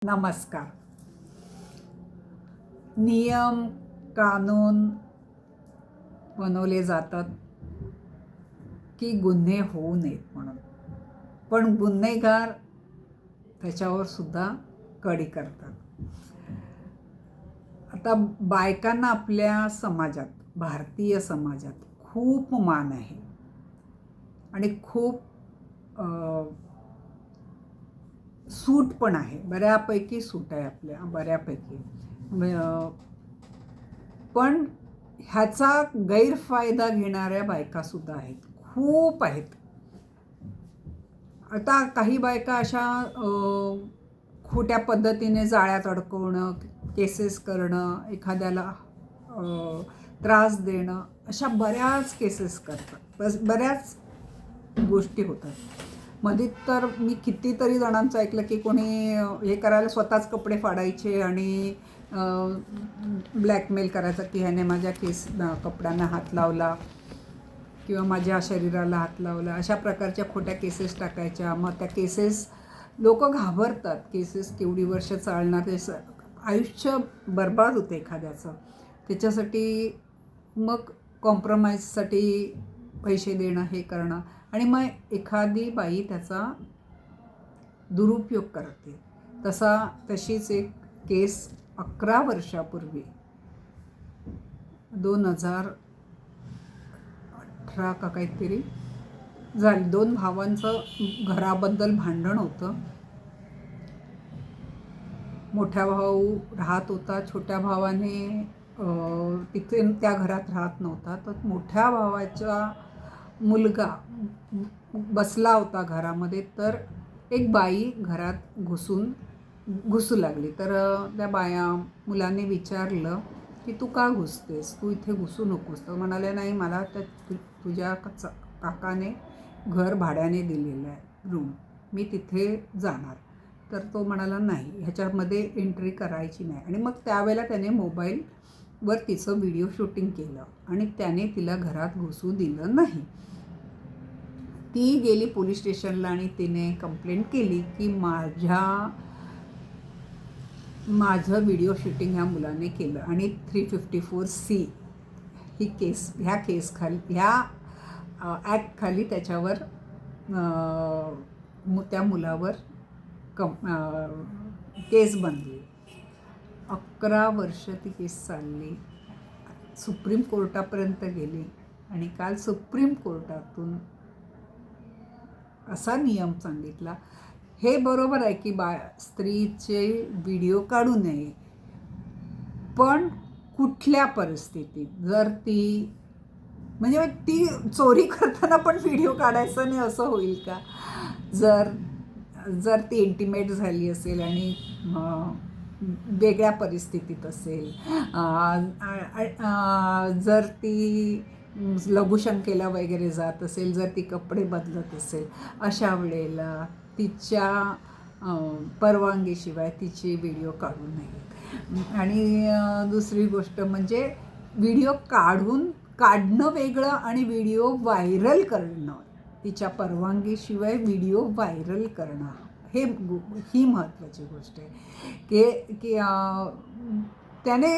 नमस्कार. नियम कानून बनवले जातात की गुन्हे होऊ नयेत म्हणून, पण गुन्हेगार त्याच्यावर सुद्धा कडी करतात. आता बायकांना आपल्या समाजात, भारतीय समाजात खूप मान आहे आणि खूप सूट पण आहे, बऱ्यापैकी सूट आहे आपल्या, बऱ्यापैकी. पण ह्याचा गैरफायदा घेणाऱ्या बायकासुद्धा आहेत, खूप आहेत. आता काही बायका अशा खोट्या पद्धतीने जाळ्यात अडकवणं, केसेस करणं, एखाद्याला त्रास देणं, अशा बऱ्याच केसेस करतात, बऱ्याच गोष्टी होतात. मध्ये तर मी कितीतरी जणांचं ऐकलं की कोणी हे करायला स्वतःच कपडे फाडायचे आणि ब्लॅकमेल करायचं की ह्याने माझ्या कपड्यांना हात लावला किंवा माझ्या शरीराला हात लावला, अशा प्रकारच्या खोट्या केसेस टाकायच्या. मग त्या केसेस लोक घाबरतात, केसेस केवढी वर्ष चालणार, ते आयुष्य बर्बाद होते एखाद्याचं. त्याच्यासाठी मग कॉम्प्रोमाइजसाठी पैसे देणं, हे करणं, आणि मग एखादी बाई त्याचा दुरुपयोग करते. तशीच एक केस 11 वर्षापूर्वी 2018 का काहीतरी झाली. 2 भावांचं घराबद्दल भांडण होतं. मोठा भाऊ राहत होता, छोट्या भावाने तिथे त्या घरात राहत नव्हता. तर मोठ्या भावाचा मुलगा बसला होता घरामध्ये, तर एक बाई घरात घुसू लागली. तर त्या मुलाने विचारलं की तू का घुसतेस, तू इथे घुसू नकोस. तर म्हणाले, नाही, मला त्या तुझ्या काकाने घर भाड्याने दिलेलं आहे, रूम, मी तिथे जाणार. तर तो म्हणाला, नाही, ह्याच्यामध्ये एंट्री करायची नाही. आणि मग त्यावेळेला त्याने मोबाईलवर तिचं व्हिडिओ शूटिंग केलं आणि त्याने तिला घरात घुसू दिलं नाही. ती गेली पोलीस स्टेशनला आणि तिने कंप्लेंट केली की माझं व्हिडिओ शूटिंग ह्या मुलाने केलं. आणि 354C ही केस, ह्या ॲक्टखाली त्याच्यावर त्या मुलावर केस बनली. 11 वर्ष ती केस चालली, सुप्रीम कोर्टापर्यंत गेली. आणि काल सुप्रीम कोर्टातून असा नियम सांगितला, हे बरोबर आहे की स्त्रीचे व्हिडिओ काढू नये, पण कुठल्या परिस्थितीत, जर ती म्हणजे ती चोरी करताना पण व्हिडिओ काढायचा नाही असं होईल का? जर ती इंटिमेट झाली असेल आणि वेगळ्या परिस्थितीत असेल, जर ती लघुशंकेला वगैरे जात असेल, जर ती कपडे बदलत असेल, अशा वेळेला तिच्या परवानगीशिवाय तिचे व्हिडिओ काढू नये. आणि दुसरी गोष्ट म्हणजे व्हिडिओ काढणं वेगळं आणि व्हिडिओ व्हायरल करणं, तिच्या परवानगीशिवाय व्हिडिओ व्हायरल करणं, ही महत्त्वाची गोष्ट आहे. की त्याने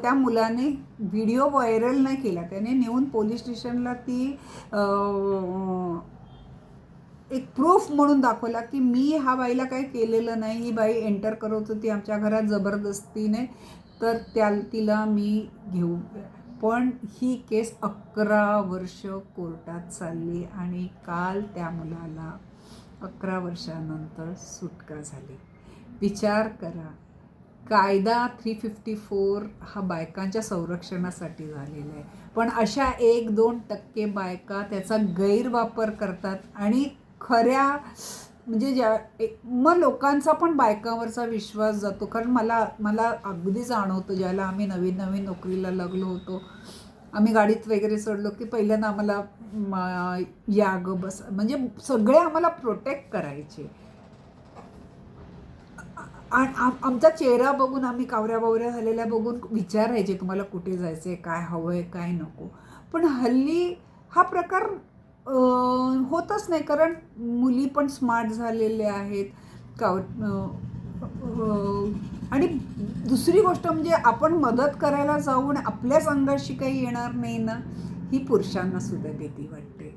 त्या मुलाने व्हिडिओ व्हायरल नाही केला, त्याने नेऊन पोलीस स्टेशनला ती एक प्रूफ म्हणून दाखवला की मी ह्या बाईला काही केलेलं नाही, ही बाई एंटर करत होती आमच्या घरात जबरदस्तीने, तर तिला मी घेऊ. पण ही केस 11 वर्ष कोर्टात चालली आणि काल त्या मुलाला 11 वर्षानंतर सुटका झाली. विचार करा, कायदा 354 हा बायकांच्या संरक्षणासाठी झालेला आहे, पण अशा 1-2% बायका त्याचा गैरवापर करतात आणि खऱ्या म्हणजे मग लोकांचा पण बायकांवरचा विश्वास जातो. कारण मला अगदी जाणवतं, ज्याला आम्ही नवीन नोकरीला लागलो होतो, आम्ही गाडीत वगैरे चढलो की पहिल्यांदा आम्हाला या गं बस, म्हणजे सगळे आम्हाला प्रोटेक्ट करायचे. आमचा चेहरा बघून, आम्ही कावऱ्या झालेल्या बघून विचारायचे, तुम्हाला कुठे जायचं आहे, काय हवं आहे, काय नको. पण हल्ली हा प्रकार होतच नाही, कारण मुली पण स्मार्ट झालेल्या आहेत. आणि दुसरी गोष्ट म्हणजे आपण मदत करायला जाऊन आपल्याच अंगाशी काही येणार नाही ना, ही पुरुषांना सुद्धा भीती वाटते.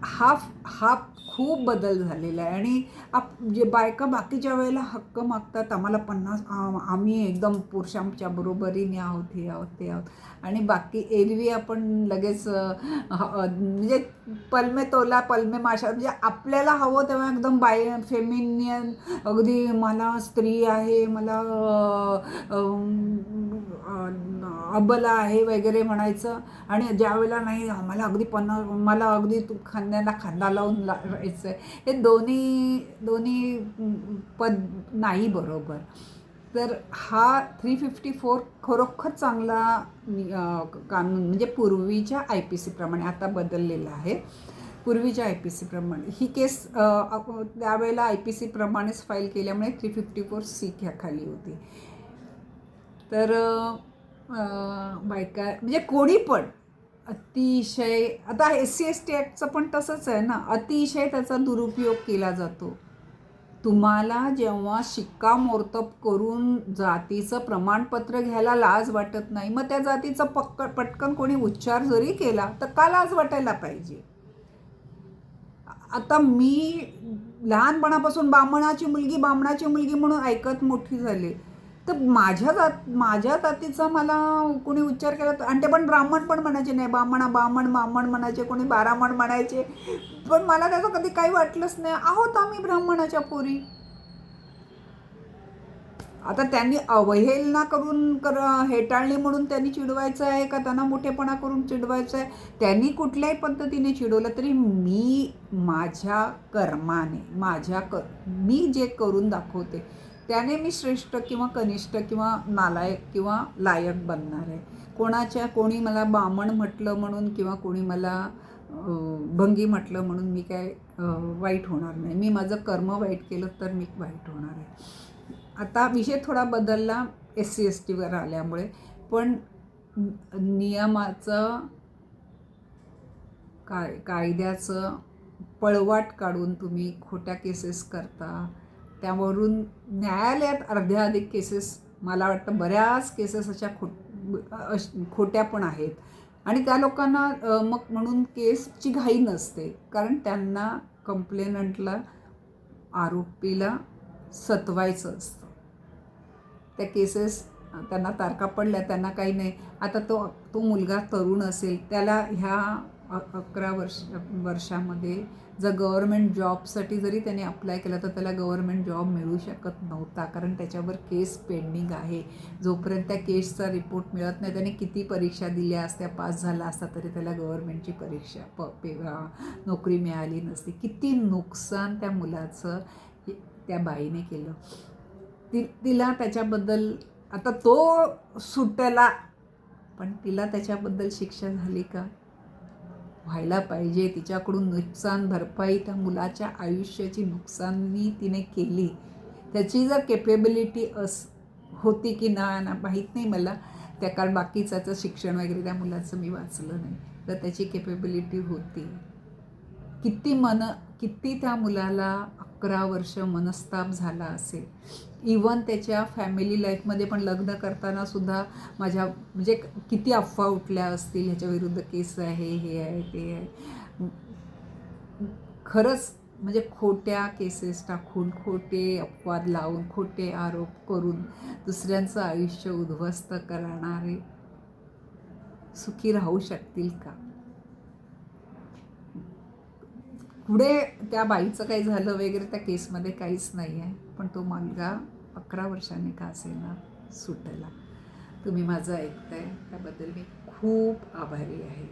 हा हा खूप बदल झालेला आहे. आणि जे बायका बाकीच्या वेळेला हक्क मागतात, आम्हाला 50 आम्ही एकदम पुरुषांच्या बरोबरीने आहोत, हे आहोत, ते आहोत. आणि बाकी एरवी आपण लगेच म्हणजे पलमे तोला पलमे माशा, म्हणजे आपल्याला हवं तेव्हा एकदम फेमिनियन, अगदी मला स्त्री आहे, मला अबला आहे वगैरे म्हणायचं. आणि ज्यावेळेला नाही, मला अगदी मला अगदी तू खांद्याला खांदा लावून राहायचं आहे, हे दोन्ही पद नाही बरोबर. तर हा 354 खरोखर चांगला कानून, म्हणजे पूर्वीच्या IPC प्रमाणे आता बदललेला आहे. पूर्वीच्या IPC प्रमाणे ही केस त्यावेळेला IPC प्रमाणेच फाईल केल्यामुळे 354C ह्या खाली होती. तर बायका म्हणजे कोणी पण अतिशय, आता SC/ST ॲक्टचं पण तसंच आहे ना, अतिशय त्याचा दुरुपयोग केला जातो. तुम्हाला जेव्हा शिक्कामोर्तब करून जातीचं प्रमाणपत्र घ्यायला लाज वाटत नाही, मग त्या जातीचा पटकन कोणी उच्चार जरी केला तर का लाज वाटायला पाहिजे? आता मी लहानपणापासून बामणाची मुलगी म्हणून ऐकत मोठी झाली. तर माझ्या जातीचा मला कोणी उच्चार केला तर, आणि ते पण ब्राह्मण पण म्हणायचे नाही, बामण म्हणायचे, कोणी बारामण म्हणायचे, पण मला त्याचं कधी काही वाटलंच नाही. आहोत आम्ही ब्राह्मणाच्या पोरी. आता त्यांनी अवहेलना करून हेटाळणी म्हणून त्यांनी चिडवायचं आहे का त्यांना मोठेपणा करून चिडवायचं आहे? त्यांनी कुठल्याही पद्धतीने चिडवलं तरी मी माझ्या कर्माने, मी जे करून दाखवते त्याने मी श्रेष्ठ किंवा कनिष्ठ किंवा नालायक किंवा लायक बनणार आहे. कोणी मला बामण म्हटलं म्हणून किंवा कोणी मला भंगी म्हटलं म्हणून मी काय वाईट होणार नाही. मी माझं कर्म वाईट केलं तर मी वाईट होणार आहे. आता विषय थोडा बदलला SC/STवर आल्यामुळे, पण नियमाचं कायद्याचं पळवाट काढून तुम्ही खोट्या केसेस करता. त्यावरून न्यायालयात अर्ध्या अधिक केसेस, मला वाटतं बऱ्याच केसेस अशा खोट्या पण आहेत. आणि त्या लोकांना मग म्हणून केसची घाई नसते, कारण त्यांना कंप्लेनंटला, आरोपीला सतवायचं असतं. त्या केसेस त्यांना तारखा पडल्या, त्यांना काही नाही. आता तो मुलगा तरुण असेल, त्याला ह्या 11 वर्षामध्ये जर गव्हर्मेंट जॉबसाठी जरी त्याने अप्लाय केला तर त्याला गव्हर्मेंट जॉब मिळू शकत नव्हता, कारण त्याच्यावर केस पेंडिंग आहे. जोपर्यंत त्या केसचा रिपोर्ट मिळत नाही, त्याने किती परीक्षा दिल्या असत्या, पास झाला असता तरी त्याला गव्हर्मेंटची परीक्षा नोकरी मिळाली नसती. किती नुकसान त्या मुलाचं त्या बाईने केलं. तिला त्याच्याबद्दल, आता तो सुटला, पण तिला त्याच्याबद्दल शिक्षा झाली का? व्हायला पाहिजे. तिच्याकडून नुकसान भरपाई, त्या मुलाच्या आयुष्याची नुकसानी तिने केली. त्याची जर केपेबिलिटी होती की ना माहीत नाही मला, कारण बाकीचं शिक्षण वगैरे त्या मुलाचं मी वाचलं नाही, तर त्याची केपेबिलिटी होती. किती त्या मुलाला 11 वर्ष मनस्ताप झाला असेल. इवन त्याच्या फॅमिली लाईफमध्ये पण लग्न करताना सुद्धा म्हणजे किती अफवा उठल्या असतील, ह्याच्या विरुद्ध केस आहे, हे आहे, ते आहे. खरंच म्हणजे खोट्या केसेस टाकून, खोटे अपवाद लावून, खोटे आरोप करून दुसऱ्यांचं आयुष्य उद्ध्वस्त करणारे सुखी राहू शकतील का? पुढे त्या बाईचं काही झालं वगैरे त्या केसमध्ये काहीच नाही आहे, पण तो मुलगा 11 वर्षांनी का असेना सुटला. तुम्ही माझं ऐकताय त्याबद्दल मी खूप आभारी आहे.